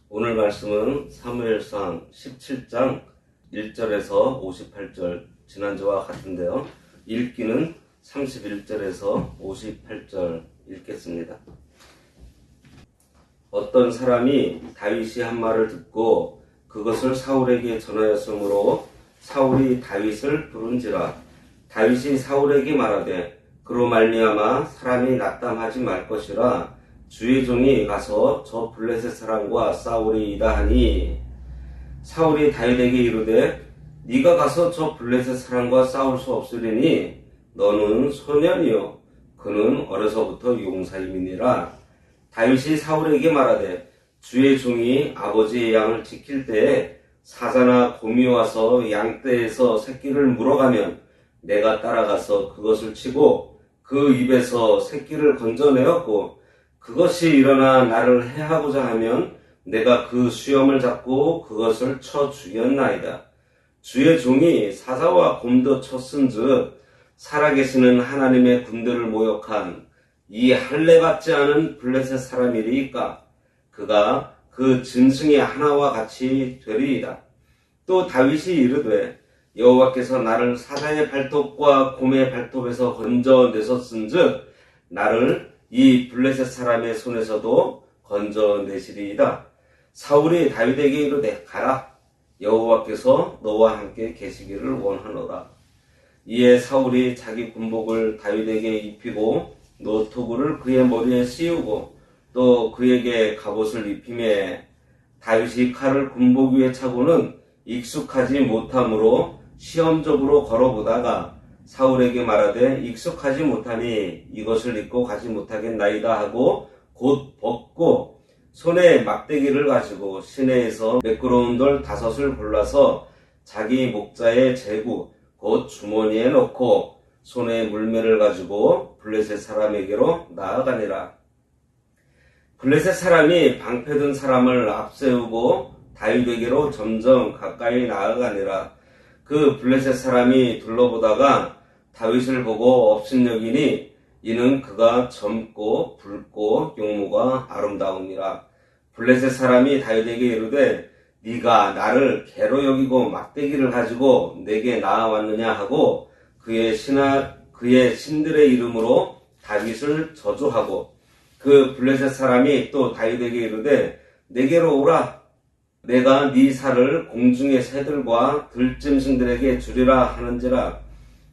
오늘 말씀은 사무엘상 17장 1절에서 58절, 지난주와 같은데요. 읽기는 31절에서 58절 읽겠습니다. 어떤 사람이 다윗이 한 말을 듣고 그것을 사울에게 전하였으므로 사울이 다윗을 부른지라. 다윗이 사울에게 말하되 그로 말미암아 사람이 낙담하지 말 것이라. 주의 종이 가서 저 블레셋 사람과 싸우리이다 하니, 사울이 다윗에게 이르되 네가 가서 저 블레셋 사람과 싸울 수 없으리니 너는 소년이요 그는 어려서부터 용사임이니라. 다윗이 사울에게 말하되 주의 종이 아버지의 양을 지킬 때에 사자나 곰이 와서 양떼에서 새끼를 물어가면 내가 따라가서 그것을 치고 그 입에서 새끼를 건져내었고, 그것이 일어나 나를 해하고자 하면 내가 그 수염을 잡고 그것을 쳐 죽였나이다. 주의 종이 사자와 곰도 쳤은즉 살아계시는 하나님의 군대를 모욕한 이 할례받지 않은 블레셋 사람이리이까. 그가 그 짐승의 하나와 같이 되리이다. 또 다윗이 이르되 여호와께서 나를 사자의 발톱과 곰의 발톱에서 건져내셨은즉 나를 이 블레셋 사람의 손에서도 건져내시리이다. 사울이 다윗에게 이르되 가라. 여호와께서 너와 함께 계시기를 원하노라. 이에 사울이 자기 군복을 다윗에게 입히고 노토구를 그의 머리에 씌우고 또 그에게 갑옷을 입히매, 다윗이 칼을 군복 위에 차고는 익숙하지 못하므로 시험적으로 걸어보다가 사울에게 말하되 익숙하지 못하니 이것을 입고 가지 못하겠나이다 하고 곧 벗고 손에 막대기를 가지고 시내에서 매끄러운 돌 5을 골라서 자기 목자의 제구 곧 주머니에 넣고 손에 물매를 가지고 블레셋 사람에게로 나아가니라. 블레셋 사람이 방패든 사람을 앞세우고 다윗에게로 점점 가까이 나아가니라. 그 블레셋 사람이 둘러보다가 다윗을 보고 업신여기니 이는 그가 젊고 붉고 용모가 아름다우니라. 블레셋 사람이 다윗에게 이르되 네가 나를 개로 여기고 막대기를 가지고 내게 나아왔느냐 하고 그의 신들의 이름으로 다윗을 저주하고, 그 블레셋 사람이 또 다윗에게 이르되 내게로 오라. 내가 네 살을 공중의 새들과 들짐승들에게 주리라 하는지라.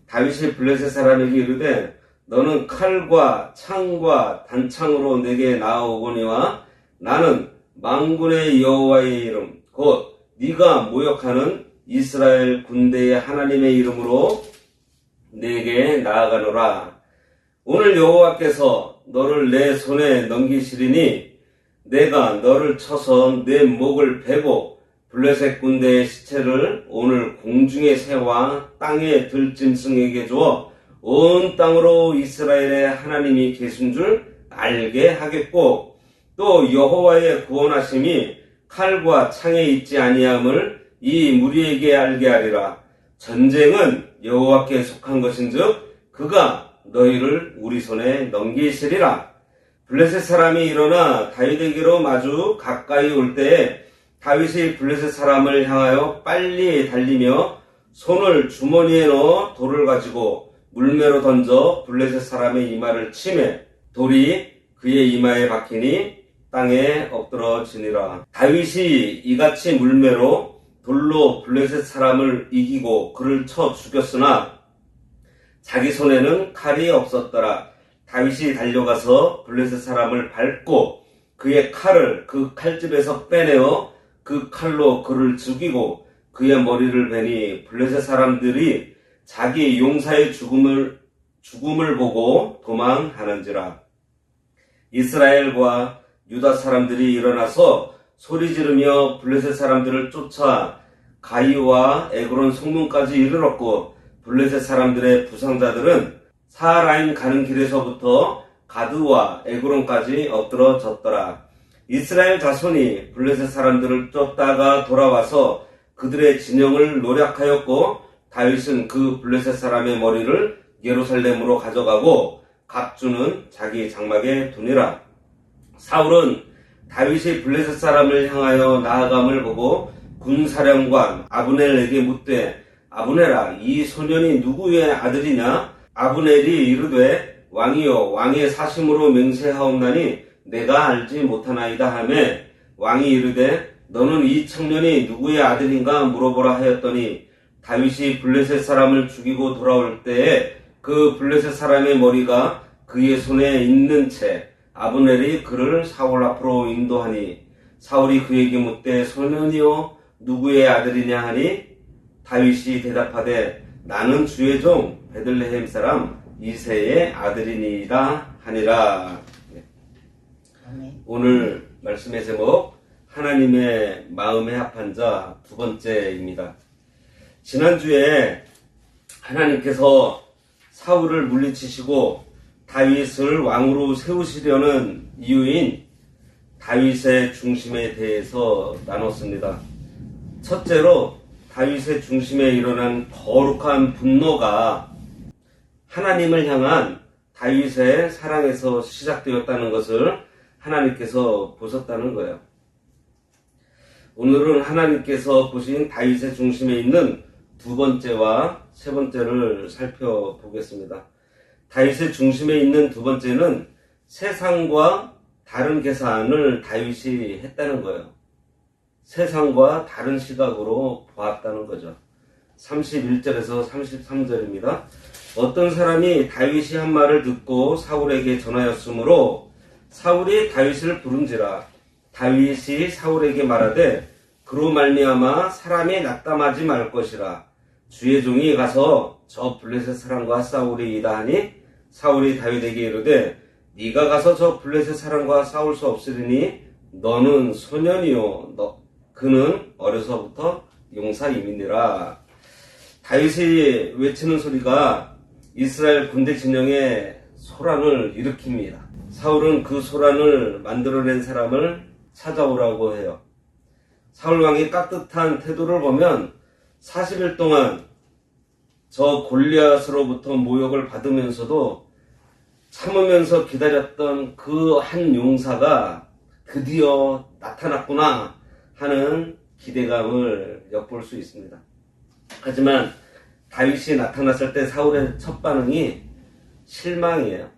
다윗이 블레셋 사람에게 이르되 너는 칼과 창과 단창으로 내게 나아오거니와 나는 만군의 여호와의 이름 곧 네가 모욕하는 이스라엘 군대의 하나님의 이름으로 내게 나아가노라. 오늘 여호와께서 너를 내 손에 넘기시리니 내가 너를 쳐서 내 목을 베고 블레셋 군대의 시체를 오늘 공중의 새와 땅의 들짐승에게 주어 온 땅으로 이스라엘의 하나님이 계신 줄 알게 하겠고, 또 여호와의 구원하심이 칼과 창에 있지 아니함을 이 무리에게 알게 하리라. 전쟁은 여호와께 속한 것인즉 그가 너희를 우리 손에 넘기시리라. 블레셋 사람이 일어나 다윗에게로 마주 가까이 올 때에 다윗이 블레셋 사람을 향하여 빨리 달리며 손을 주머니에 넣어 돌을 가지고 물매로 던져 블레셋 사람의 이마를 치매 돌이 그의 이마에 박히니 땅에 엎드러지니라. 다윗이 이같이 물매로 돌로 블레셋 사람을 이기고 그를 쳐 죽였으나 자기 손에는 칼이 없었더라. 다윗이 달려가서 블레셋 사람을 밟고 그의 칼을 그 칼집에서 빼내어 그 칼로 그를 죽이고 그의 머리를 베니 블레셋 사람들이 자기 용사의 죽음을 보고 도망하는지라. 이스라엘과 유다 사람들이 일어나서 소리 지르며 블레셋 사람들을 쫓아 가이와 에그론 성문까지 이르렀고, 블레셋 사람들의 부상자들은 사라임 가는 길에서부터 가드와 에그론까지 엎드러졌더라. 이스라엘 자손이 블레셋 사람들을 쫓다가 돌아와서 그들의 진영을 노략하였고, 다윗은 그 블레셋 사람의 머리를 예루살렘으로 가져가고 각주는 자기 장막에 두니라. 사울은 다윗이 블레셋 사람을 향하여 나아감을 보고 군사령관 아브넬에게 묻되 아브넬아 이 소년이 누구의 아들이냐? 아브넬이 이르되 왕이여 왕의 사심으로 맹세하옵나니 내가 알지 못하나이다 하매 왕이 이르되 너는 이 청년이 누구의 아들인가 물어보라 하였더니 다윗이 블레셋 사람을 죽이고 돌아올 때에 그 블레셋 사람의 머리가 그의 손에 있는 채 아브넬이 그를 사울 앞으로 인도하니 사울이 그에게 묻되 소년이요 누구의 아들이냐 하니 다윗이 대답하되 나는 주의 종 베들레헴 사람 이새의 아들이니이다 하니라. 오늘 말씀의 제목 하나님의 마음에 합한 자 두 번째입니다. 지난주에 하나님께서 사울을 물리치시고 다윗을 왕으로 세우시려는 이유인 다윗의 중심에 대해서 나눴습니다. 첫째로 다윗의 중심에 일어난 거룩한 분노가 하나님을 향한 다윗의 사랑에서 시작되었다는 것을 하나님께서 보셨다는 거예요. 오늘은 하나님께서 보신 다윗의 중심에 있는 두 번째와 세 번째를 살펴보겠습니다. 다윗의 중심에 있는 두 번째는 세상과 다른 계산을 다윗이 했다는 거예요. 세상과 다른 시각으로 보았다는 거죠. 31절에서 33절입니다. 어떤 사람이 다윗이 한 말을 듣고 사울에게 전하였으므로 사울이 다윗을 부른지라. 다윗이 사울에게 말하되 그로 말미암아 사람이 낙담하지 말 것이라. 주의 종이 가서 저 블레셋 사람과 싸우리이다 하니 사울이 다윗에게 이르되 네가 가서 저 블레셋 사람과 싸울 수 없으리니 너는 소년이요 그는 어려서부터 용사임이니라. 다윗이 외치는 소리가 이스라엘 군대 진영에 소란을 일으킵니다. 사울은 그 소란을 만들어낸 사람을 찾아오라고 해요. 사울왕의 깍듯한 태도를 보면 40일 동안 저 골리앗으로부터 모욕을 받으면서도 참으면서 기다렸던 그 한 용사가 드디어 나타났구나 하는 기대감을 엿볼 수 있습니다. 하지만 다윗이 나타났을 때 사울의 첫 반응이 실망이에요.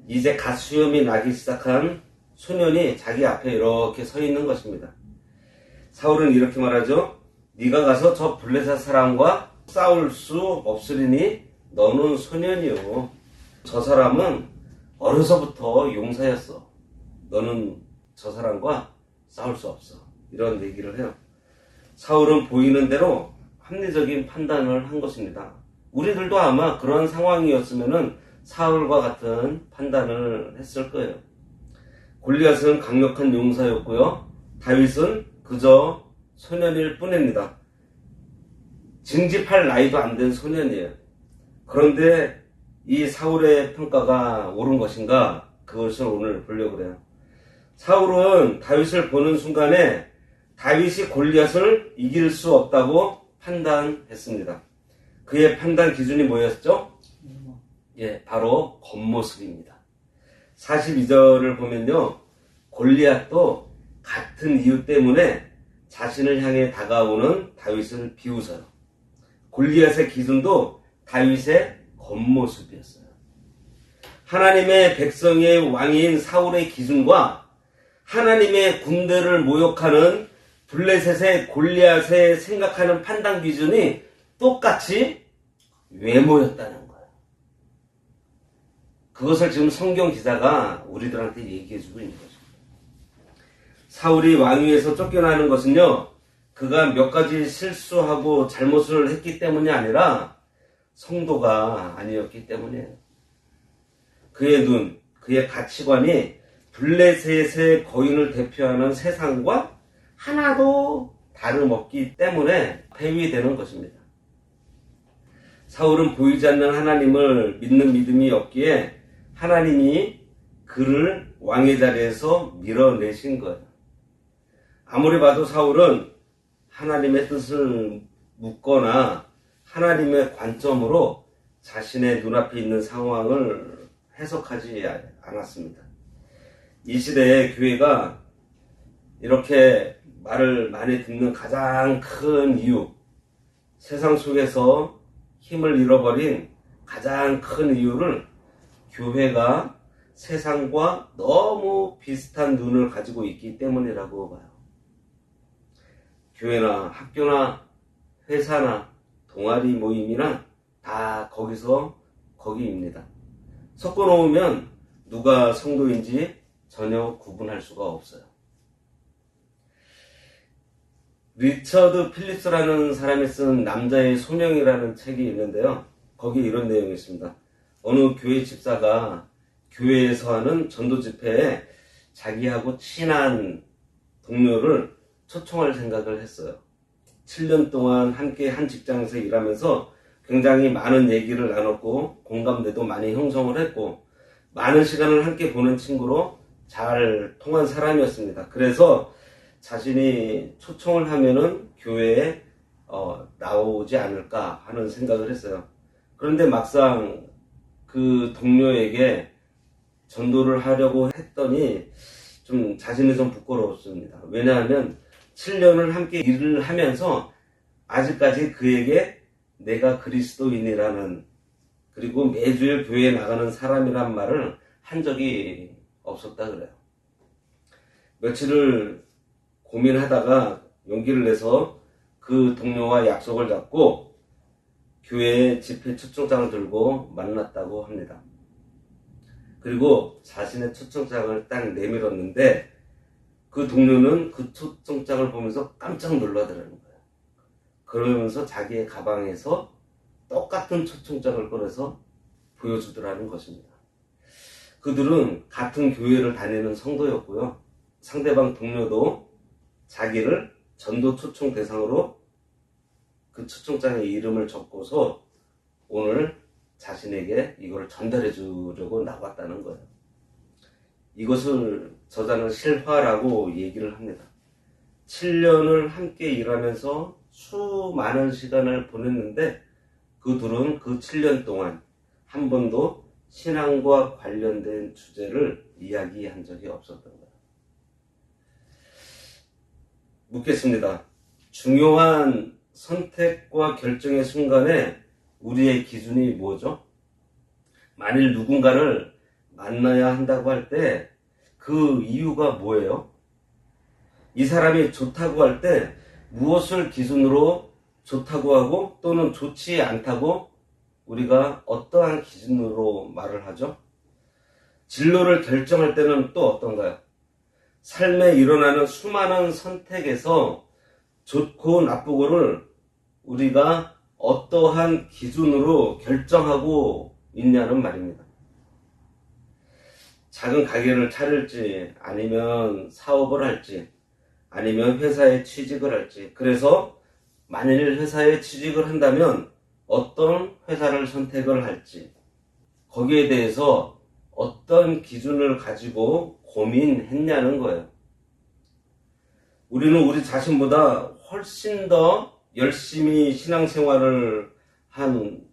이제 갓 수염이 나기 시작한 소년이 자기 앞에 이렇게 서 있는 것입니다. 사울은 이렇게 말하죠. 네가 가서 저 블레셋 사람과 싸울 수 없으리니 너는 소년이요. 저 사람은 어려서부터 용사였어. 너는 저 사람과 싸울 수 없어. 이런 얘기를 해요. 사울은 보이는 대로 합리적인 판단을 한 것입니다. 우리들도 아마 그런 상황이었으면 사울과 같은 판단을 했을 거예요. 골리앗은 강력한 용사였고요. 다윗은 그저 소년일 뿐입니다. 징집할 나이도 안 된 소년이에요. 그런데 이 사울의 평가가 옳은 것인가? 그것을 오늘 보려고 그래요. 사울은 다윗을 보는 순간에 다윗이 골리앗을 이길 수 없다고 판단했습니다. 그의 판단 기준이 뭐였죠? 바로 겉모습입니다. 42절을 보면요. 골리앗도 같은 이유 때문에 자신을 향해 다가오는 다윗을 비웃어요. 골리앗의 기준도 다윗의 겉모습이었어요. 하나님의 백성의 왕인 사울의 기준과 하나님의 군대를 모욕하는 블레셋의 골리앗의 생각하는 판단 기준이 똑같이 외모였다는 거예요. 그것을 지금 성경 기자가 우리들한테 얘기해주고 있는 거죠. 사울이 왕위에서 쫓겨나는 것은요, 그가 몇 가지 실수하고 잘못을 했기 때문이 아니라 성도가 아니었기 때문이에요. 그의 눈, 그의 가치관이 블레셋의 거인을 대표하는 세상과 하나도 다름없기 때문에 폐위되는 것입니다. 사울은 보이지 않는 하나님을 믿는 믿음이 없기에 하나님이 그를 왕의 자리에서 밀어내신 거예요. 아무리 봐도 사울은 하나님의 뜻을 묻거나 하나님의 관점으로 자신의 눈앞에 있는 상황을 해석하지 않았습니다. 이 시대에 교회가 이렇게 말을 많이 듣는 가장 큰 이유, 세상 속에서 힘을 잃어버린 가장 큰 이유를 교회가 세상과 너무 비슷한 눈을 가지고 있기 때문이라고 봐요. 교회나 학교나 회사나 동아리 모임이나 다 거기입니다. 섞어 놓으면 누가 성도인지 전혀 구분할 수가 없어요. 리처드 필립스라는 사람이 쓴 남자의 소명이라는 책이 있는데요. 거기에 이런 내용이 있습니다. 어느 교회 집사가 교회에서 하는 전도 집회에 자기하고 친한 동료를 초청할 생각을 했어요. 7년 동안 함께 한 직장에서 일하면서 굉장히 많은 얘기를 나눴고 공감대도 많이 형성을 했고 많은 시간을 함께 보낸 친구로 잘 통한 사람이었습니다. 그래서 자신이 초청을 하면은 교회에 나오지 않을까 하는 생각을 했어요. 그런데 막상 그 동료에게 전도를 하려고 했더니 좀 자신이 좀 부끄러웠습니다. 왜냐하면 7년을 함께 일을 하면서 아직까지 그에게 내가 그리스도인이라는, 그리고 매주일 교회에 나가는 사람이란 말을 한 적이 없었다 그래요. 며칠을 고민하다가 용기를 내서 그 동료와 약속을 잡고 교회에 집회 초청장을 들고 만났다고 합니다. 그리고 자신의 초청장을 딱 내밀었는데 그 동료는 그 초청장을 보면서 깜짝 놀라더라는 거예요. 그러면서 자기의 가방에서 똑같은 초청장을 꺼내서 보여주더라는 것입니다. 그들은 같은 교회를 다니는 성도였고요. 상대방 동료도 자기를 전도 초청 대상으로 그 초청장에 이름을 적고서 오늘 자신에게 이걸 전달해 주려고 나왔다는 거예요. 이것을 저자는 실화라고 얘기를 합니다. 7년을 함께 일하면서 수많은 시간을 보냈는데 그 둘은 그 7년 동안 한 번도 신앙과 관련된 주제를 이야기한 적이 없었던 거예요. 묻겠습니다. 중요한 선택과 결정의 순간에 우리의 기준이 뭐죠? 만일 누군가를 만나야 한다고 할 때 그 이유가 뭐예요? 이 사람이 좋다고 할 때 무엇을 기준으로 좋다고 하고 또는 좋지 않다고 우리가 어떠한 기준으로 말을 하죠? 진로를 결정할 때는 또 어떤가요? 삶에 일어나는 수많은 선택에서 좋고 나쁘고를 우리가 어떠한 기준으로 결정하고 있냐는 말입니다. 작은 가게를 차릴지 아니면 사업을 할지 아니면 회사에 취직을 할지, 그래서 만일 회사에 취직을 한다면 어떤 회사를 선택을 할지, 거기에 대해서 어떤 기준을 가지고 고민했냐는 거예요. 우리는 우리 자신보다 훨씬 더 열심히 신앙생활을 한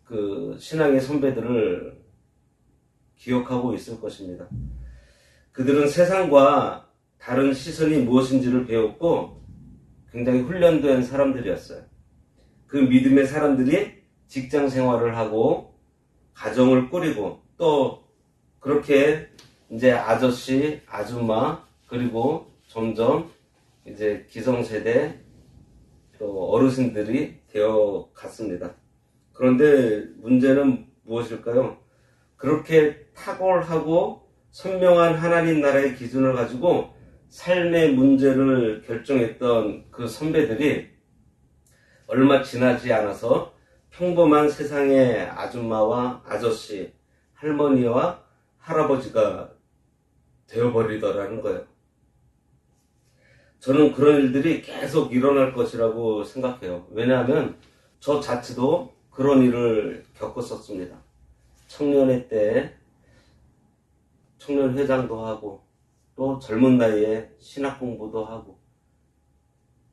그 신앙의 선배들을 기억하고 있을 것입니다. 그들은 세상과 다른 시선이 무엇인지를 배웠고 굉장히 훈련된 사람들이었어요. 그 믿음의 사람들이 직장 생활을 하고 가정을 꾸리고 또 그렇게 이제 아저씨, 아줌마, 그리고 점점 이제 기성세대 또 어르신들이 되어 갔습니다. 그런데 문제는 무엇일까요? 그렇게 탁월하고 선명한 하나님 나라의 기준을 가지고 삶의 문제를 결정했던 그 선배들이 얼마 지나지 않아서 평범한 세상의 아줌마와 아저씨, 할머니와 할아버지가 되어버리더라는 거예요. 저는 그런 일들이 계속 일어날 것이라고 생각해요. 왜냐하면 저 자체도 그런 일을 겪었었습니다. 청년회 때 청년회장도 하고 또 젊은 나이에 신학 공부도 하고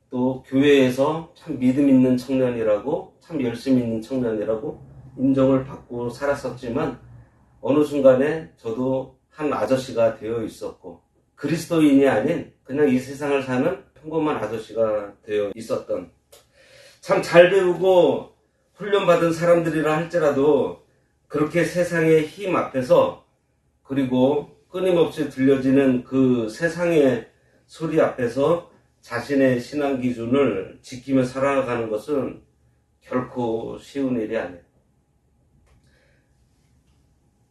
또 교회에서 참 믿음 있는 청년이라고, 참 열심히 있는 청년이라고 인정을 받고 살았었지만 어느 순간에 저도 한 아저씨가 되어 있었고, 그리스도인이 아닌 그냥 이 세상을 사는 평범한 아저씨가 되어 있었던, 참 잘 배우고 훈련받은 사람들이라 할지라도 그렇게 세상의 힘 앞에서, 그리고 끊임없이 들려지는 그 세상의 소리 앞에서 자신의 신앙 기준을 지키며 살아가는 것은 결코 쉬운 일이 아니에요.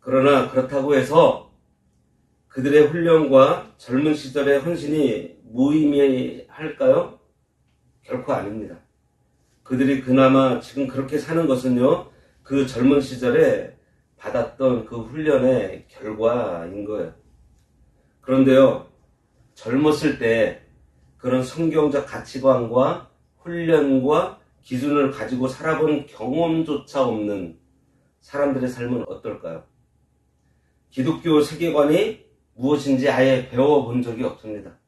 그러나 그렇다고 해서 그들의 훈련과 젊은 시절의 헌신이 무의미할까요? 결코 아닙니다. 그들이 그나마 지금 그렇게 사는 것은요, 그 젊은 시절에 받았던 그 훈련의 결과인 거예요. 그런데요, 젊었을 때 그런 성경적 가치관과 훈련과 기준을 가지고 살아본 경험조차 없는 사람들의 삶은 어떨까요? 기독교 세계관이 무엇인지 아예 배워본 적이 없습니다.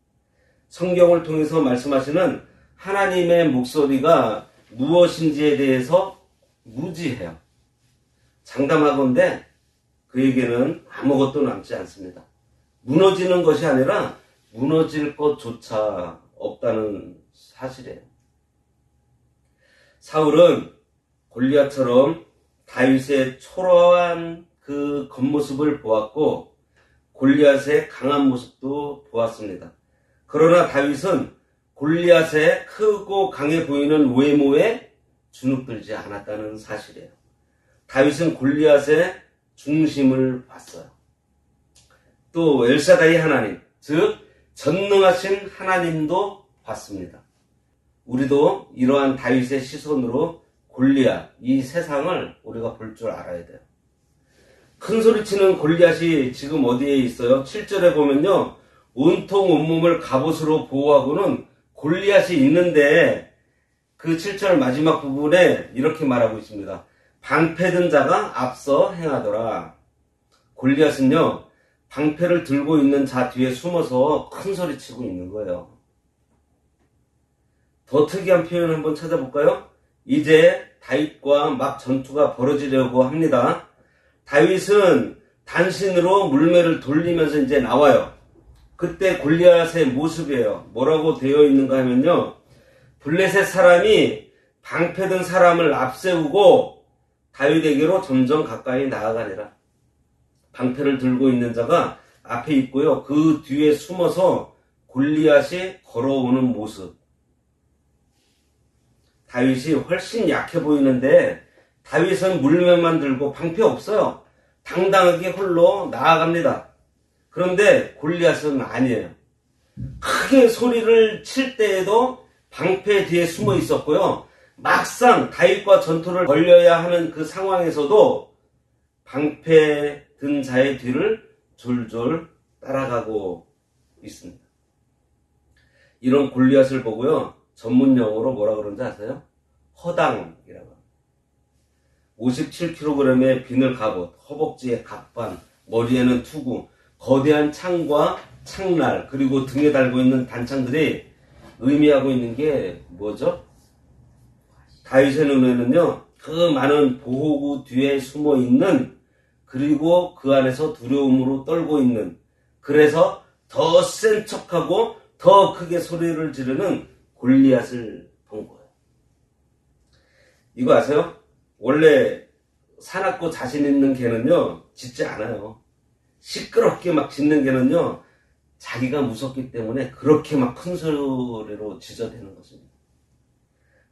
성경을 통해서 말씀하시는 하나님의 목소리가 무엇인지에 대해서 무지해요. 장담하건대 그에게는 아무것도 남지 않습니다. 무너지는 것이 아니라 무너질 것조차 없다는 사실이에요. 사울은 골리앗처럼 다윗의 초라한 그 겉모습을 보았고 골리앗의 강한 모습도 보았습니다. 그러나 다윗은 골리앗의 크고 강해 보이는 외모에 주눅들지 않았다는 사실이에요. 다윗은 골리앗의 중심을 봤어요. 또 엘사다이 하나님, 즉 전능하신 하나님도 봤습니다. 우리도 이러한 다윗의 시선으로 골리앗, 이 세상을 우리가 볼 줄 알아야 돼요. 큰 소리치는 골리앗이 지금 어디에 있어요? 7절에 보면요, 온통 온몸을 갑옷으로 보호하고는 골리앗이 있는데 그 7절 마지막 부분에 이렇게 말하고 있습니다. 방패든 자가 앞서 행하더라. 골리앗은요, 방패를 들고 있는 자 뒤에 숨어서 큰 소리 치고 있는 거예요. 더 특이한 표현 한번 찾아볼까요? 이제 다윗과 막 전투가 벌어지려고 합니다. 다윗은 단신으로 물매를 돌리면서 이제 나와요. 그때 골리앗의 모습이에요. 뭐라고 되어 있는가 하면요, 블레셋 사람이 방패든 사람을 앞세우고 다윗에게로 점점 가까이 나아가니라. 방패를 들고 있는 자가 앞에 있고요, 그 뒤에 숨어서 골리앗이 걸어오는 모습. 다윗이 훨씬 약해 보이는데 다윗은 물매만 들고 방패 없어요. 당당하게 홀로 나아갑니다. 그런데 골리앗은 아니에요. 크게 소리를 칠 때에도 방패 뒤에 숨어 있었고요, 막상 다윗과 전투를 벌여야 하는 그 상황에서도 방패 든 자의 뒤를 졸졸 따라가고 있습니다. 이런 골리앗을 보고요, 전문 용어로 뭐라 그러는지 아세요? 허당이라고 합니다. 57kg의 비늘 갑옷, 허벅지에 갑반, 머리에는 투구, 거대한 창과 창날, 그리고 등에 달고 있는 단창들이 의미하고 있는 게 뭐죠? 다윗의 눈에는요, 그 많은 보호구 뒤에 숨어 있는, 그리고 그 안에서 두려움으로 떨고 있는, 그래서 더 센 척하고 더 크게 소리를 지르는 골리앗을 본 거예요. 이거 아세요? 원래 사납고 자신 있는 개는요, 짖지 않아요. 시끄럽게 막 짖는 개는요, 자기가 무섭기 때문에 그렇게 막 큰 소리로 짖어대는 것입니다.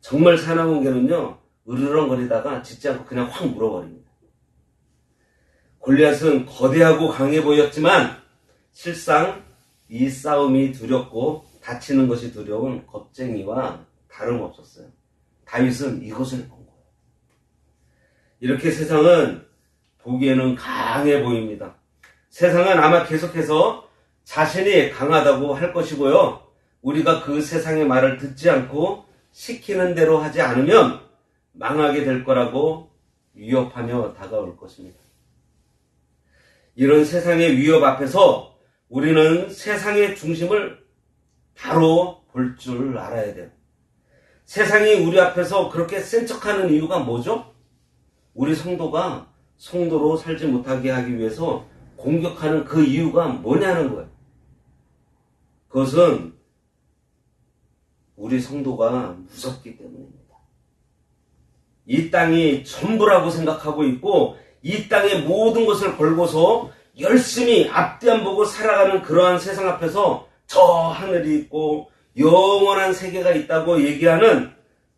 정말 사나운 개는요, 으르렁거리다가 짖지 않고 그냥 확 물어버립니다. 골리앗은 거대하고 강해 보였지만 실상 이 싸움이 두렵고 다치는 것이 두려운 겁쟁이와 다름없었어요. 다윗은 이것을 본 거예요. 이렇게 세상은 보기에는 강해 보입니다. 세상은 아마 계속해서 자신이 강하다고 할 것이고요, 우리가 그 세상의 말을 듣지 않고 시키는 대로 하지 않으면 망하게 될 거라고 위협하며 다가올 것입니다. 이런 세상의 위협 앞에서 우리는 세상의 중심을 바로 볼 줄 알아야 돼요. 세상이 우리 앞에서 그렇게 센 척하는 이유가 뭐죠? 우리 성도가 성도로 살지 못하게 하기 위해서 공격하는 그 이유가 뭐냐는 거예요. 그것은 우리 성도가 무섭기 때문입니다. 이 땅이 전부라고 생각하고 있고 이 땅의 모든 것을 걸고서 열심히 앞뒤 안 보고 살아가는 그러한 세상 앞에서 저 하늘이 있고 영원한 세계가 있다고 얘기하는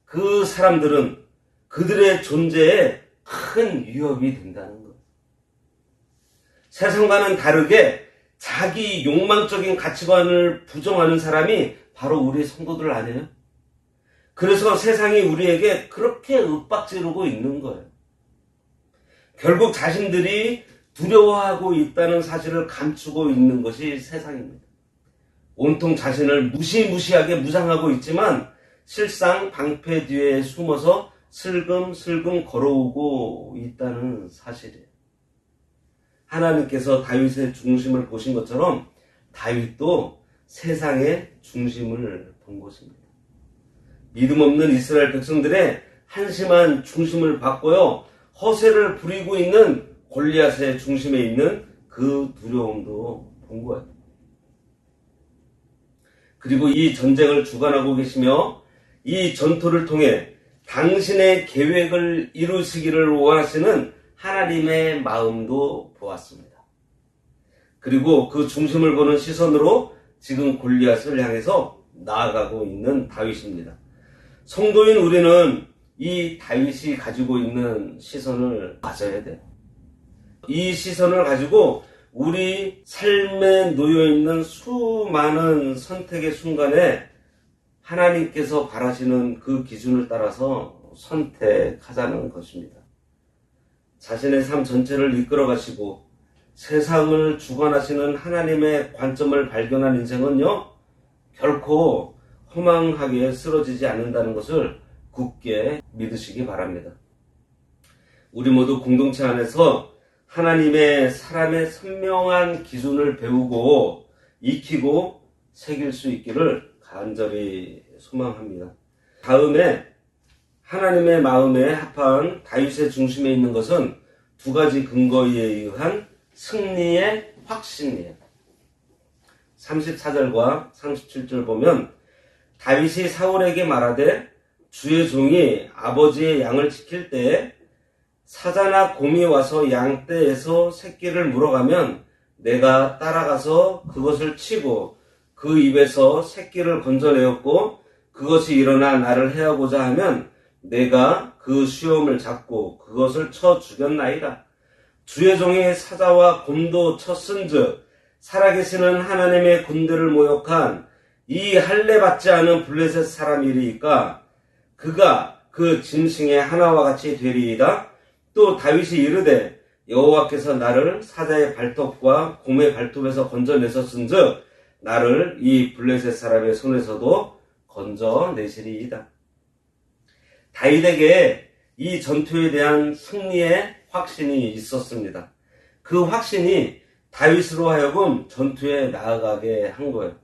그 사람들은 그들의 존재에 큰 위협이 된다는 거예요. 세상과는 다르게 자기 욕망적인 가치관을 부정하는 사람이 바로 우리 성도들 아니에요? 그래서 세상이 우리에게 그렇게 윽박지르고 있는 거예요. 결국 자신들이 두려워하고 있다는 사실을 감추고 있는 것이 세상입니다. 온통 자신을 무시무시하게 무장하고 있지만 실상 방패 뒤에 숨어서 슬금슬금 걸어오고 있다는 사실이에요. 하나님께서 다윗의 중심을 보신 것처럼 다윗도 세상의 중심을 본 것입니다. 믿음 없는 이스라엘 백성들의 한심한 중심을 받고요. 허세를 부리고 있는 골리앗의 중심에 있는 그 두려움도 본 거예요. 그리고 이 전쟁을 주관하고 계시며 이 전투를 통해 당신의 계획을 이루시기를 원하시는 하나님의 마음도 보았습니다. 그리고 그 중심을 보는 시선으로 지금 골리앗을 향해서 나아가고 있는 다윗입니다. 성도인 우리는 이 다윗이 가지고 있는 시선을 가져야 돼요. 이 시선을 가지고 우리 삶에 놓여있는 수많은 선택의 순간에 하나님께서 바라시는 그 기준을 따라서 선택하자는 것입니다. 자신의 삶 전체를 이끌어 가시고 세상을 주관하시는 하나님의 관점을 발견한 인생은요, 결코 허망하게 쓰러지지 않는다는 것을 굳게 믿으시기 바랍니다. 우리 모두 공동체 안에서 하나님의 사람의 선명한 기준을 배우고 익히고 새길 수 있기를 간절히 소망합니다. 다음에 하나님의 마음에 합한 다윗의 중심에 있는 것은 두 가지 근거에 의한 승리의 확신이에요. 34절과 37절 보면 다윗이 사울에게 말하되 주의 종이 아버지의 양을 지킬 때에 사자나 곰이 와서 양떼에서 새끼를 물어가면 내가 따라가서 그것을 치고 그 입에서 새끼를 건져내었고 그것이 일어나 나를 해하고자 하면 내가 그 수염을 잡고 그것을 쳐 죽였나이다. 주의 종이 사자와 곰도 쳤은즉 살아계시는 하나님의 군대를 모욕한 이 할례 받지 않은 블레셋 사람이리이까 그가 그 짐승의 하나와 같이 되리이다. 또 다윗이 이르되 여호와께서 나를 사자의 발톱과 곰의 발톱에서 건져내셨은즉 나를 이 블레셋 사람의 손에서도 건져내시리이다. 다윗에게 이 전투에 대한 승리의 확신이 있었습니다. 그 확신이 다윗으로 하여금 전투에 나아가게 한 거예요.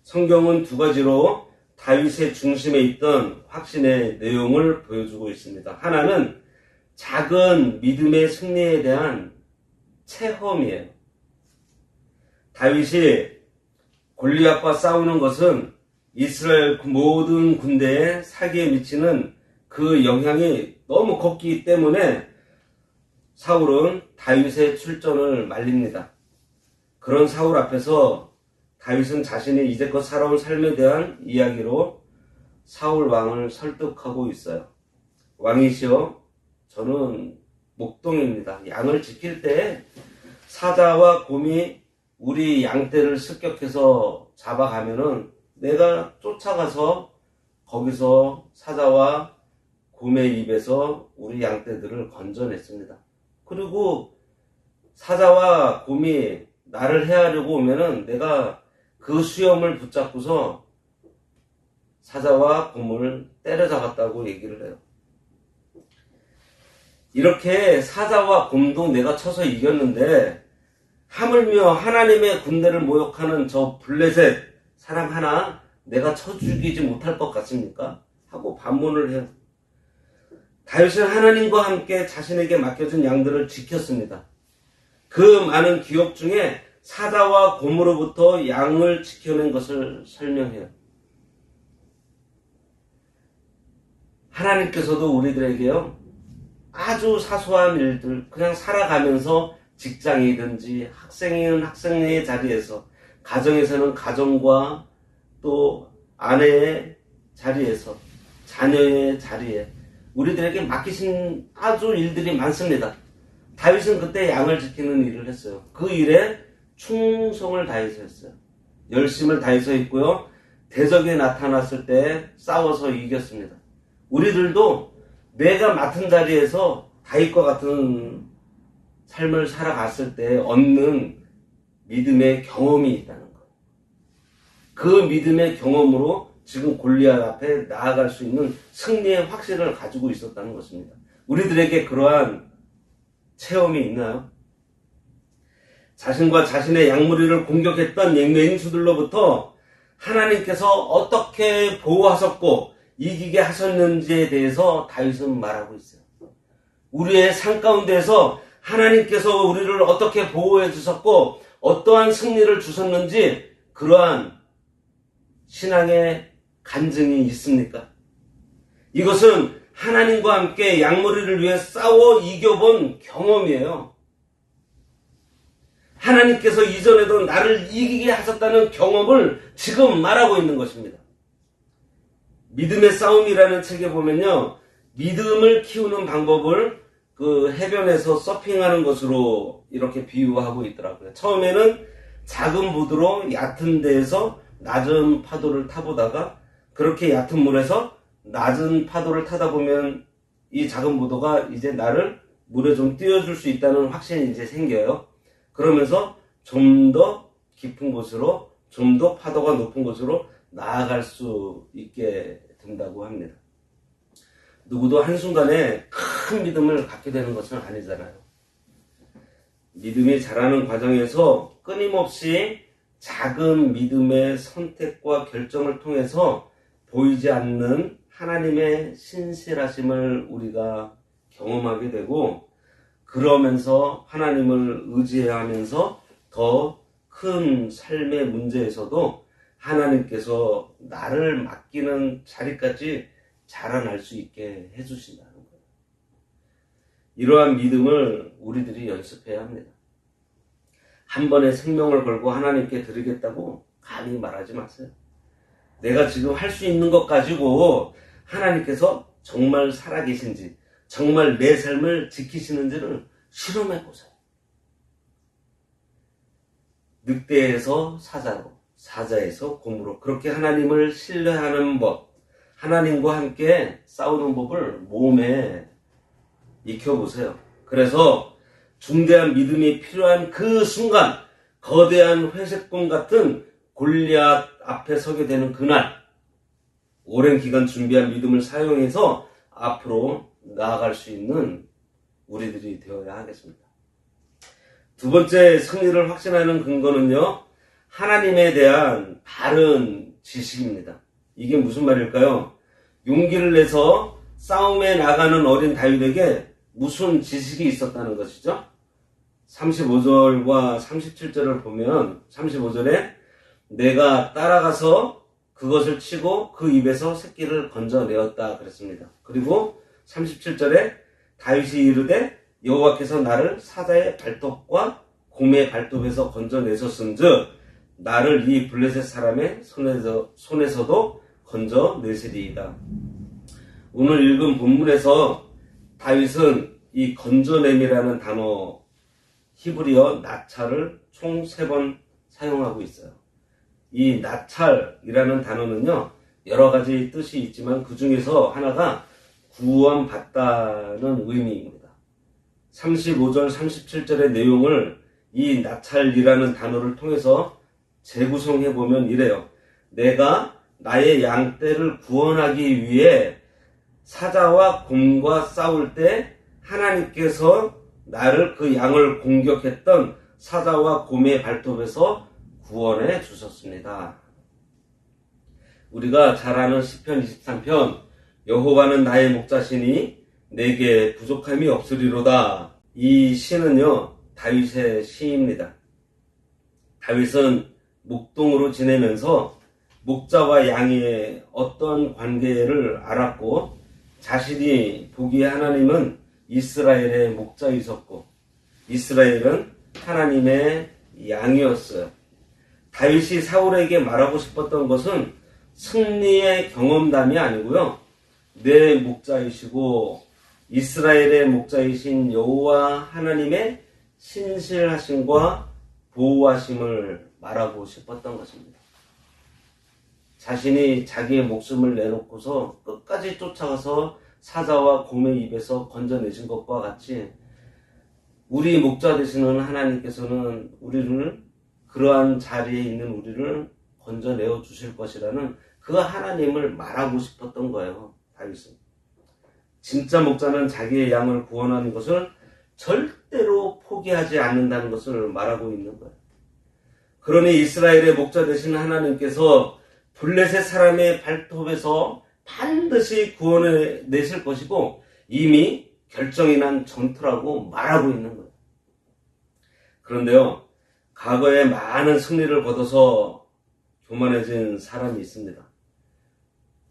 성경은 두 가지로 다윗의 중심에 있던 확신의 내용을 보여주고 있습니다. 하나는 작은 믿음의 승리에 대한 체험이에요. 다윗이 골리앗과 싸우는 것은 이스라엘 모든 군대에 사기에 미치는 그 영향이 너무 컸기 때문에 사울은 다윗의 출전을 말립니다. 그런 사울 앞에서 다윗은 자신이 이제껏 살아온 삶에 대한 이야기로 사울 왕을 설득하고 있어요. 왕이시여, 저는 목동입니다. 양을 지킬 때 사자와 곰이 우리 양떼를 습격해서 잡아가면은 내가 쫓아가서 거기서 사자와 곰의 입에서 우리 양떼들을 건져냈습니다. 그리고 사자와 곰이 나를 해하려고 오면은 내가 그 수염을 붙잡고서 사자와 곰을 때려잡았다고 얘기를 해요. 이렇게 사자와 곰도 내가 쳐서 이겼는데 하물며 하나님의 군대를 모욕하는 저 블레셋 사람 하나 내가 쳐 죽이지 못할 것 같습니까? 하고 반문을 해요. 다윗은 하나님과 함께 자신에게 맡겨진 양들을 지켰습니다. 그 많은 기업 중에 사자와 곰으로부터 양을 지켜낸 것을 설명해요. 하나님께서도 우리들에게요, 아주 사소한 일들, 그냥 살아가면서 직장이든지 학생이면 학생의 자리에서, 가정에서는 가정과 또 아내의 자리에서, 자녀의 자리에 우리들에게 맡기신 아주 일들이 많습니다. 다윗은 그때 양을 지키는 일을 했어요. 그 일에 충성을 다해서 했어요. 열심을 다해서 했고요. 대적이 나타났을 때 싸워서 이겼습니다. 우리들도 내가 맡은 자리에서 다윗과 같은 삶을 살아갔을 때 얻는 믿음의 경험이 있다는 거예요. 그 믿음의 경험으로 지금 골리앗 앞에 나아갈 수 있는 승리의 확신을 가지고 있었다는 것입니다. 우리들에게 그러한 체험이 있나요? 자신과 자신의 양무리를 공격했던 맹수들로부터 하나님께서 어떻게 보호하셨고 이기게 하셨는지에 대해서 다윗은 말하고 있어요. 우리의 삶 가운데서 하나님께서 우리를 어떻게 보호해 주셨고 어떠한 승리를 주셨는지 그러한 신앙의 간증이 있습니까? 이것은 하나님과 함께 양무리를 위해 싸워 이겨본 경험이에요. 하나님께서 이전에도 나를 이기게 하셨다는 경험을 지금 말하고 있는 것입니다. 믿음의 싸움이라는 책에 보면요, 믿음을 키우는 방법을 그 해변에서 서핑하는 것으로 이렇게 비유하고 있더라고요. 처음에는 작은 보드로 얕은 데에서 낮은 파도를 타보다가 그렇게 얕은 물에서 낮은 파도를 타다 보면 이 작은 보도가 이제 나를 물에 좀 띄워줄 수 있다는 확신이 이제 생겨요. 그러면서 좀 더 깊은 곳으로, 좀 더 파도가 높은 곳으로 나아갈 수 있게 된다고 합니다. 누구도 한순간에 큰 믿음을 갖게 되는 것은 아니잖아요. 믿음이 자라는 과정에서 끊임없이 작은 믿음의 선택과 결정을 통해서 보이지 않는 하나님의 신실하심을 우리가 경험하게 되고, 그러면서 하나님을 의지해야 하면서 더 큰 삶의 문제에서도 하나님께서 나를 맡기는 자리까지 자라날 수 있게 해주신다는 거예요. 이러한 믿음을 우리들이 연습해야 합니다. 한 번에 생명을 걸고 하나님께 드리겠다고 감히 말하지 마세요. 내가 지금 할 수 있는 것 가지고 하나님께서 정말 살아계신지, 정말 내 삶을 지키시는지를 실험해보세요. 늑대에서 사자로, 사자에서 곰으로, 그렇게 하나님을 신뢰하는 법, 하나님과 함께 싸우는 법을 몸에 익혀보세요. 그래서 중대한 믿음이 필요한 그 순간, 거대한 회색곰 같은 골리앗 앞에 서게 되는 그날, 오랜 기간 준비한 믿음을 사용해서 앞으로 나아갈 수 있는 우리들이 되어야 하겠습니다. 두 번째 승리를 확신하는 근거는요, 하나님에 대한 바른 지식입니다. 이게 무슨 말일까요? 용기를 내서 싸움에 나가는 어린 다윗에게 무슨 지식이 있었다는 것이죠? 35절과 37절을 보면 35절에 내가 따라가서 그것을 치고 그 입에서 새끼를 건져내었다 그랬습니다. 그리고 37절에 다윗이 이르되 여호와께서 나를 사자의 발톱과 곰의 발톱에서 건져내셨은즉 나를 이 블레셋 사람의 손에서도 건져내시리이다. 오늘 읽은 본문에서 다윗은 이 건져냄이라는 단어, 히브리어 나찰을 총 3번 사용하고 있어요. 이 나찰이라는 단어는요, 여러 가지 뜻이 있지만 그 중에서 하나가 구원받다는 의미입니다. 35절, 37절의 내용을 이 나찰이라는 단어를 통해서 재구성해보면 이래요. 내가 나의 양떼를 구원하기 위해 사자와 곰과 싸울 때 하나님께서 나를 그 양을 공격했던 사자와 곰의 발톱에서 구원해 주셨습니다. 우리가 잘 아는 시편 23편, 여호와는 나의 목자시니 내게 부족함이 없으리로다. 이 시는요, 다윗의 시입니다. 다윗은 목동으로 지내면서 목자와 양의 어떤 관계를 알았고, 자신이 보기에 하나님은 이스라엘의 목자이셨고 이스라엘은 하나님의 양이었어요. 다윗이 사울에게 말하고 싶었던 것은 승리의 경험담이 아니고요, 내 목자이시고 이스라엘의 목자이신 여호와 하나님의 신실하심과 보호하심을 말하고 싶었던 것입니다. 자신이 자기의 목숨을 내놓고서 끝까지 쫓아가서 사자와 곰의 입에서 건져내신 것과 같이 우리 목자 되시는 하나님께서는 우리를, 그러한 자리에 있는 우리를 건져내어 주실 것이라는 그 하나님을 말하고 싶었던 거예요, 다윗은. 진짜 목자는 자기의 양을 구원하는 것을 절대로 포기하지 않는다는 것을 말하고 있는 거예요. 그러니 이스라엘의 목자 되신 하나님께서 블레셋 사람의 발톱에서 반드시 구원해 내실 것이고 이미 결정이 난 전투라고 말하고 있는 거예요. 그런데요, 과거에 많은 승리를 거둬서 교만해진 사람이 있습니다.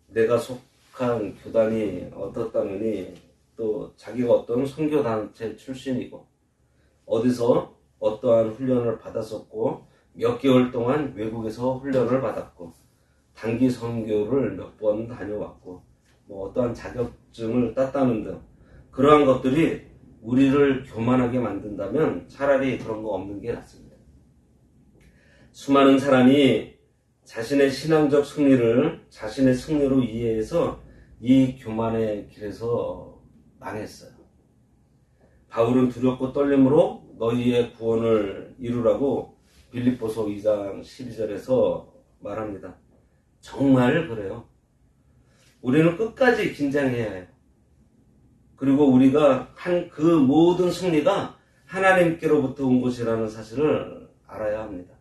내가 속한 교단이 어떻다느니, 또 자기가 어떤 선교단체 출신이고 어디서 어떠한 훈련을 받았었고 몇 개월 동안 외국에서 훈련을 받았고 단기 선교를 몇 번 다녀왔고 어떠한 자격증을 땄다는 등 그러한 것들이 우리를 교만하게 만든다면 차라리 그런 거 없는 게 낫습니다. 수많은 사람이 자신의 신앙적 승리를 자신의 승리로 이해해서 이 교만의 길에서 망했어요. 바울은 두렵고 떨림으로 너희의 구원을 이루라고 빌립보서 2장 12절에서 말합니다. 정말 그래요. 우리는 끝까지 긴장해야 해요. 그리고 우리가 한 그 모든 승리가 하나님께로부터 온 것이라는 사실을 알아야 합니다.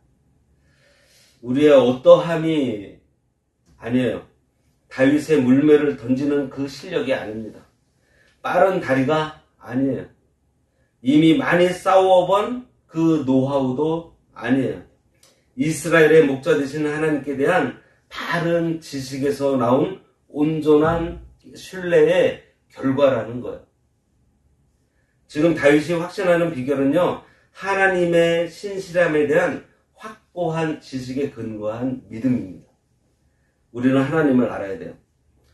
우리의 어떠함이 아니에요. 다윗의 물매를 던지는 그 실력이 아닙니다. 빠른 다리가 아니에요. 이미 많이 싸워본 그 노하우도 아니에요. 이스라엘의 목자 되신 하나님께 대한 바른 지식에서 나온 온전한 신뢰의 결과라는 거예요. 지금 다윗이 확신하는 비결은요, 하나님의 신실함에 대한 확고한 지식에 근거한 믿음입니다. 우리는 하나님을 알아야 돼요.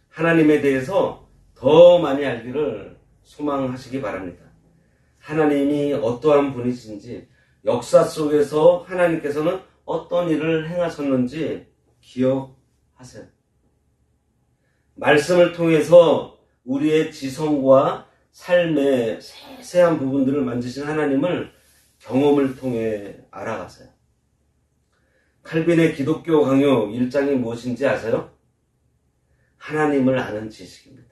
하나님에 대해서 더 많이 알기를 소망하시기 바랍니다. 하나님이 어떠한 분이신지, 역사 속에서 하나님께서는 어떤 일을 행하셨는지 기억하세요. 말씀을 통해서 우리의 지성과 삶의 세세한 부분들을 만지신 하나님을 경험을 통해 알아가세요. 칼빈의 기독교 강요 1장이 무엇인지 아세요? 하나님을 아는 지식입니다.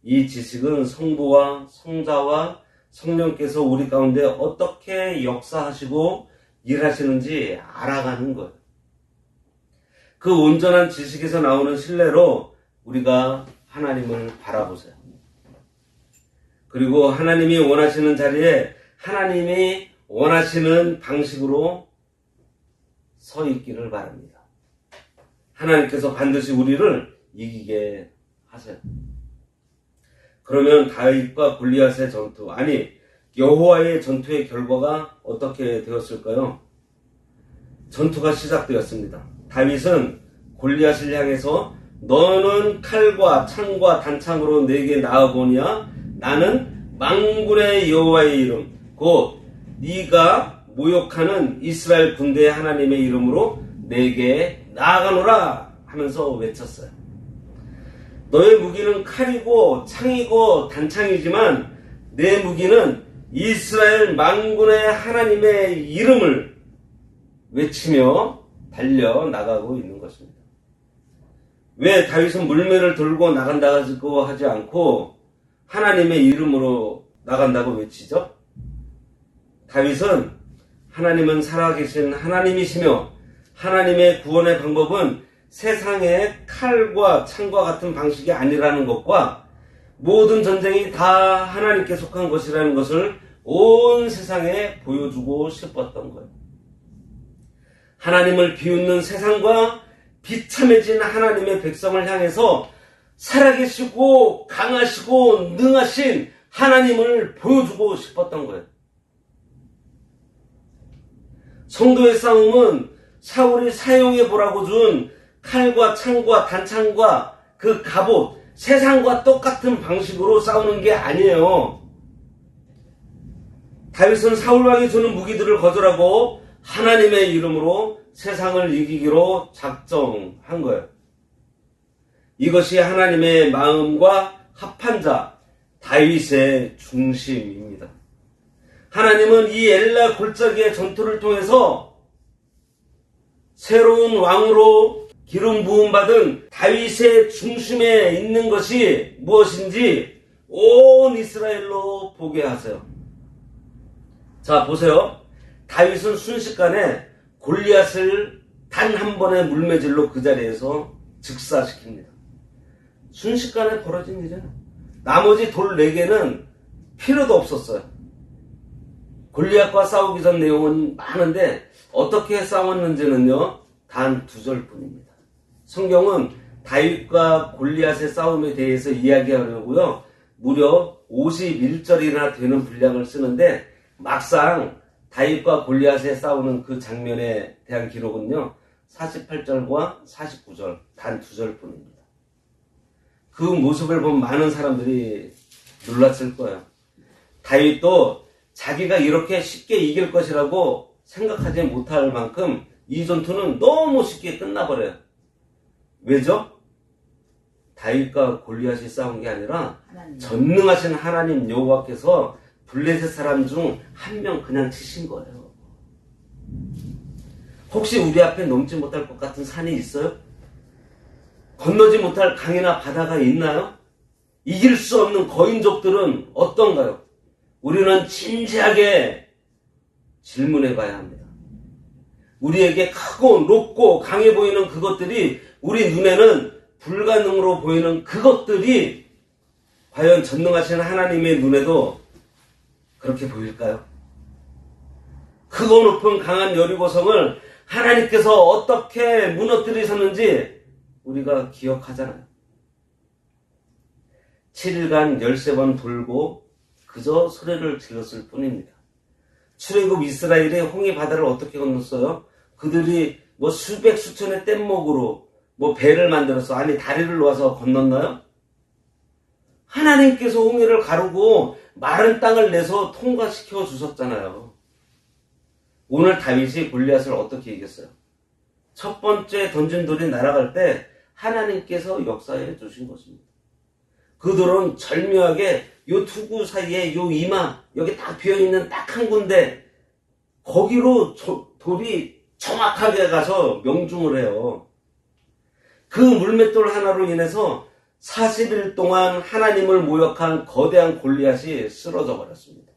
이 지식은 성부와 성자와 성령께서 우리 가운데 어떻게 역사하시고 일하시는지 알아가는 거예요. 그 온전한 지식에서 나오는 신뢰로 우리가 하나님을 바라보세요. 그리고 하나님이 원하시는 자리에 하나님이 원하시는 방식으로 서 있기를 바랍니다. 하나님께서 반드시 우리를 이기게 하세요. 그러면 다윗과 골리앗의 전투, 아니 여호와의 전투의 결과가 어떻게 되었을까요? 전투가 시작되었습니다. 다윗은 골리앗을 향해서 너는 칼과 창과 단창으로 내게 나아보냐? 나는 만군의 여호와의 이름 곧 네가 모욕하는 이스라엘 군대의 하나님의 이름으로 내게 나아가노라 하면서 외쳤어요. 너의 무기는 칼이고 창이고 단창이지만 내 무기는 이스라엘 만군의 하나님의 이름을 외치며 달려나가고 있는 것입니다. 왜 다윗은 물매를 들고 나간다고 하지 않고 하나님의 이름으로 나간다고 외치죠? 다윗은 하나님은 살아계신 하나님이시며 하나님의 구원의 방법은 세상의 칼과 창과 같은 방식이 아니라는 것과 모든 전쟁이 다 하나님께 속한 것이라는 것을 온 세상에 보여주고 싶었던 거예요. 하나님을 비웃는 세상과 비참해진 하나님의 백성을 향해서 살아계시고 강하시고 능하신 하나님을 보여주고 싶었던 거예요. 성도의 싸움은 사울이 사용해보라고 준 칼과 창과 단창과 그 갑옷, 세상과 똑같은 방식으로 싸우는 게 아니에요. 다윗은 사울왕이 주는 무기들을 거절하고 하나님의 이름으로 세상을 이기기로 작정한 거예요. 이것이 하나님의 마음과 합한 자 다윗의 중심입니다. 하나님은 이 엘라 골짜기의 전투를 통해서 새로운 왕으로 기름 부음 받은 다윗의 중심에 있는 것이 무엇인지 온 이스라엘로 보게 하세요. 자, 보세요. 다윗은 순식간에 골리앗을 단 한 번의 물매질로 그 자리에서 즉사시킵니다. 순식간에 벌어진 일이에요. 나머지 돌 4개는 필요도 없었어요. 골리앗과 싸우기 전 내용은 많은데 어떻게 싸웠는지는요, 단 2절 뿐입니다. 성경은 다윗과 골리앗의 싸움에 대해서 이야기하려고요, 무려 51절이나 되는 분량을 쓰는데 막상 다윗과 골리앗의 싸우는 그 장면에 대한 기록은요, 48절과 49절, 단 2절 뿐입니다. 그 모습을 본 많은 사람들이 놀랐을 거예요. 다윗도 자기가 이렇게 쉽게 이길 것이라고 생각하지 못할 만큼 이 전투는 너무 쉽게 끝나버려요. 왜죠? 다윗과 골리앗이 싸운 게 아니라 전능하신 하나님 여호와께서 블레셋 사람 중 한 명 그냥 치신 거예요. 혹시 우리 앞에 넘지 못할 것 같은 산이 있어요? 건너지 못할 강이나 바다가 있나요? 이길 수 없는 거인족들은 어떤가요? 우리는 진지하게 질문해 봐야 합니다. 우리에게 크고 높고 강해 보이는 그것들이 우리 눈에는 불가능으로 보이는 그것들이 과연 전능하신 하나님의 눈에도 그렇게 보일까요? 크고 높은 강한 여리고성을 하나님께서 어떻게 무너뜨리셨는지 우리가 기억하잖아요. 7일간 13번 돌고 그저 소리를 질렀을 뿐입니다. 출애굽 이스라엘이 홍해 바다를 어떻게 건넜어요? 그들이 수백 수천의 뗏목으로 배를 만들어서, 아니 다리를 놓아서 건넜나요? 하나님께서 홍해를 가르고 마른 땅을 내서 통과시켜 주셨잖아요. 오늘 다윗이 골리앗을 어떻게 이겼어요? 첫 번째 던진 돌이 날아갈 때 하나님께서 역사해 주신 것입니다. 그 돌은 절묘하게 요 투구 사이에 요 이마, 여기 딱 비어있는 딱 한 군데, 거기로 돌이 정확하게 가서 명중을 해요. 그 물맷돌 하나로 인해서 40일 동안 하나님을 모욕한 거대한 골리앗이 쓰러져 버렸습니다.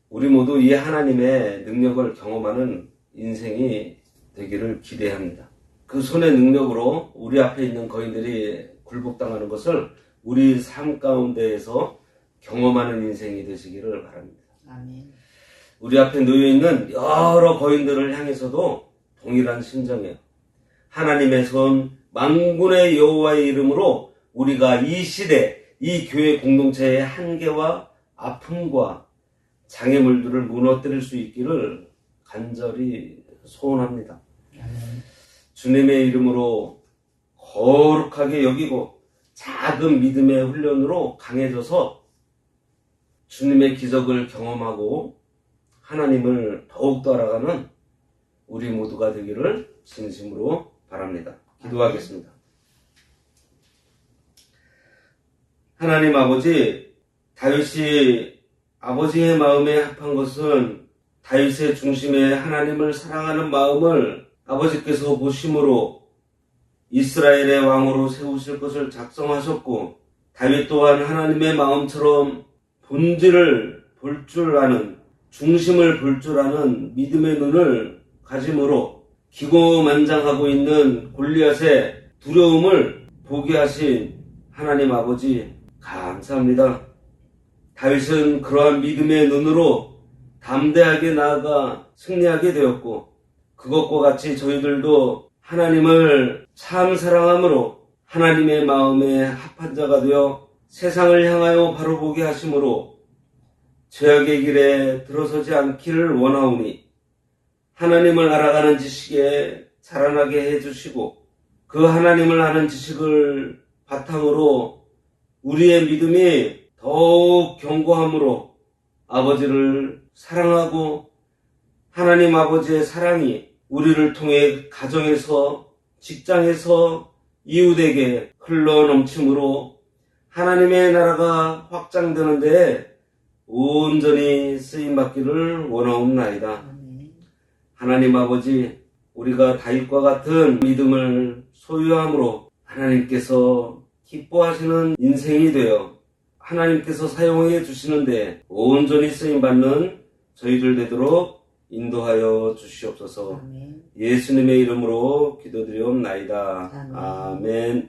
우리 모두 이 하나님의 능력을 경험하는 인생이 되기를 기대합니다. 그 손의 능력으로 우리 앞에 있는 거인들이 굴복당하는 것을 우리 삶 가운데에서 경험하는 인생이 되시기를 바랍니다. 아멘. 우리 앞에 놓여있는 여러 거인들을 향해서도 동일한 심정이에요. 하나님의 손, 만군의 여호와의 이름으로 우리가 이 시대, 이 교회 공동체의 한계와 아픔과 장애물들을 무너뜨릴 수 있기를 간절히 소원합니다. 주님의 이름으로 거룩하게 여기고 작은 믿음의 훈련으로 강해져서 주님의 기적을 경험하고 하나님을 더욱더 알아가는 우리 모두가 되기를 진심으로 바랍니다. 기도하겠습니다. 하나님 아버지, 다윗이 아버지의 마음에 합한 것은 다윗의 중심에 하나님을 사랑하는 마음을 아버지께서 보심으로 이스라엘의 왕으로 세우실 것을 작성하셨고, 다윗 또한 하나님의 마음처럼 본질을 볼 줄 아는, 중심을 볼 줄 아는 믿음의 눈을 가짐으로 기고만장하고 있는 골리앗의 두려움을 보게 하신 하나님 아버지 감사합니다. 다윗은 그러한 믿음의 눈으로 담대하게 나아가 승리하게 되었고, 그것과 같이 저희들도 하나님을 참 사랑함으로 하나님의 마음에 합한 자가 되어 세상을 향하여 바로 보게 하심으로 죄악의 길에 들어서지 않기를 원하오니, 하나님을 알아가는 지식에 자라나게 해주시고, 그 하나님을 아는 지식을 바탕으로 우리의 믿음이 더욱 견고함으로 아버지를 사랑하고, 하나님 아버지의 사랑이 우리를 통해 가정에서, 직장에서, 이웃에게 흘러 넘침으로 하나님의 나라가 확장되는 데에 온전히 쓰임받기를 원하옵나이다. 하나님 아버지, 우리가 다윗과 같은 믿음을 소유함으로 하나님께서 기뻐하시는 인생이 되어 하나님께서 사용해 주시는데 온전히 쓰임받는 저희들 되도록 인도하여 주시옵소서. 아멘. 예수님의 이름으로 기도드리옵나이다. 아멘. 아멘.